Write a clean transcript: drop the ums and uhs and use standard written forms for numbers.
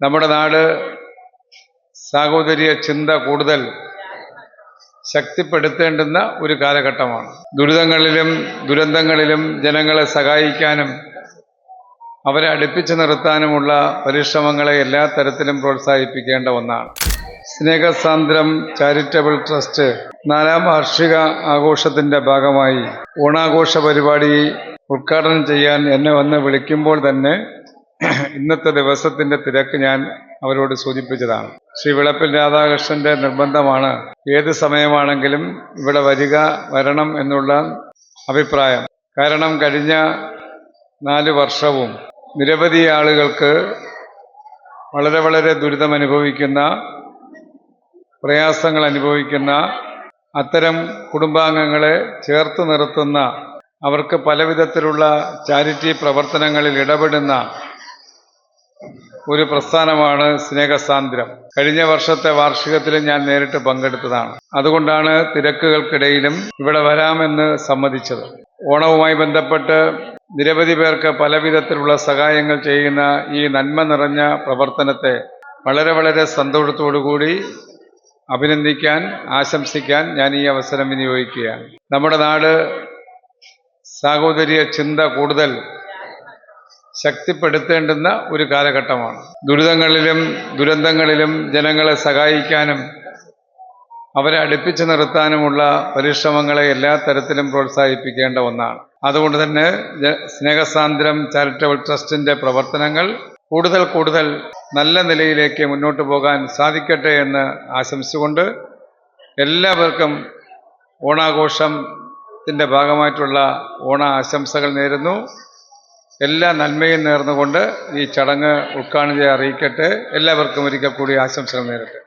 നമ്മുടെ നാട് സാഹോദര്യ ചിന്ത കൂടുതൽ ശക്തിപ്പെടുത്തേണ്ടുന്ന ഒരു കാലഘട്ടമാണ്. ദുരിതങ്ങളിലും ദുരന്തങ്ങളിലും ജനങ്ങളെ സഹായിക്കാനും അവരെ അടുപ്പിച്ചു നിർത്താനുമുള്ള പരിശ്രമങ്ങളെ എല്ലാ തരത്തിലും പ്രോത്സാഹിപ്പിക്കേണ്ട ഒന്നാണ്. സ്നേഹസാന്ദ്രം ചാരിറ്റബിൾ ട്രസ്റ്റ് 4ാം വാർഷിക ആഘോഷത്തിൻ്റെ ഭാഗമായി ഓണാഘോഷ പരിപാടി ഉദ്ഘാടനം ചെയ്യാൻ എന്നെ വന്ന് വിളിക്കുമ്പോൾ തന്നെ ഇന്നത്തെ ദിവസത്തിൻ്റെ തിരക്ക് ഞാൻ അവരോട് സൂചിപ്പിച്ചതാണ്. ശ്രീ വിളപ്പിൽ രാധാകൃഷ്ണന്റെ നിർബന്ധമാണ് ഏത് സമയമാണെങ്കിലും ഇവിടെ വരണം എന്നുള്ള അഭിപ്രായം. കാരണം കഴിഞ്ഞ 4 വർഷവും നിരവധി ആളുകൾക്ക് വളരെ ദുരിതമനുഭവിക്കുന്ന, പ്രയാസങ്ങൾ അനുഭവിക്കുന്ന അത്തരം കുടുംബാംഗങ്ങളെ ചേർത്ത് നിർത്തുന്ന, അവർക്ക് പലവിധത്തിലുള്ള ചാരിറ്റി പ്രവർത്തനങ്ങളിൽ ഇടപെടുന്ന ഒരു പ്രസ്ഥാനമാണ് സ്നേഹസാന്ദ്രം. കഴിഞ്ഞ വർഷത്തെ വാർഷികത്തിൽ ഞാൻ നേരിട്ട് പങ്കെടുത്തതാണ്. അതുകൊണ്ടാണ് തിരക്കുകൾക്കിടയിലും ഇവിടെ വരാമെന്ന് സമ്മതിച്ചത്. ഓണവുമായി ബന്ധപ്പെട്ട് നിരവധി പേർക്ക് പലവിധത്തിലുള്ള സഹായങ്ങൾ ചെയ്യുന്ന ഈ നന്മ നിറഞ്ഞ പ്രവർത്തനത്തെ വളരെ സന്തോഷത്തോടുകൂടി അഭിനന്ദിക്കാൻ, ആശംസിക്കാൻ ഞാൻ ഈ അവസരം വിനിയോഗിക്കുകയാണ്. നമ്മുടെ നാട് സാഹോദര്യ ചിന്ത കൂടുതൽ ശക്തിപ്പെടുത്തേണ്ടുന്ന ഒരു കാലഘട്ടമാണ്. ദുരിതങ്ങളിലും ദുരന്തങ്ങളിലും ജനങ്ങളെ സഹായിക്കാനും അവരെ അടുപ്പിച്ചു നിർത്താനുമുള്ള പരിശ്രമങ്ങളെ എല്ലാ തരത്തിലും പ്രോത്സാഹിപ്പിക്കേണ്ട ഒന്നാണ്. അതുകൊണ്ട് തന്നെ സ്നേഹസാന്ദ്രം ചാരിറ്റബിൾ ട്രസ്റ്റിന്റെ പ്രവർത്തനങ്ങൾ കൂടുതൽ നല്ല നിലയിലേക്ക് മുന്നോട്ട് പോകാൻ സാധിക്കട്ടെ എന്ന് ആശംസിച്ചുകൊണ്ട് എല്ലാവർക്കും ഓണാഘോഷത്തിൻ്റെ ഭാഗമായിട്ടുള്ള ഓണ ആശംസകൾ നേരുന്നു. എല്ലാ നന്മയും നേർന്നുകൊണ്ട് ഈ ചടങ്ങ് ഉദ്ഘാടനം അറിയിക്കട്ടെ. എല്ലാവർക്കും ഒരിക്കൽ കൂടി ആശംസകൾ നേരട്ടെ.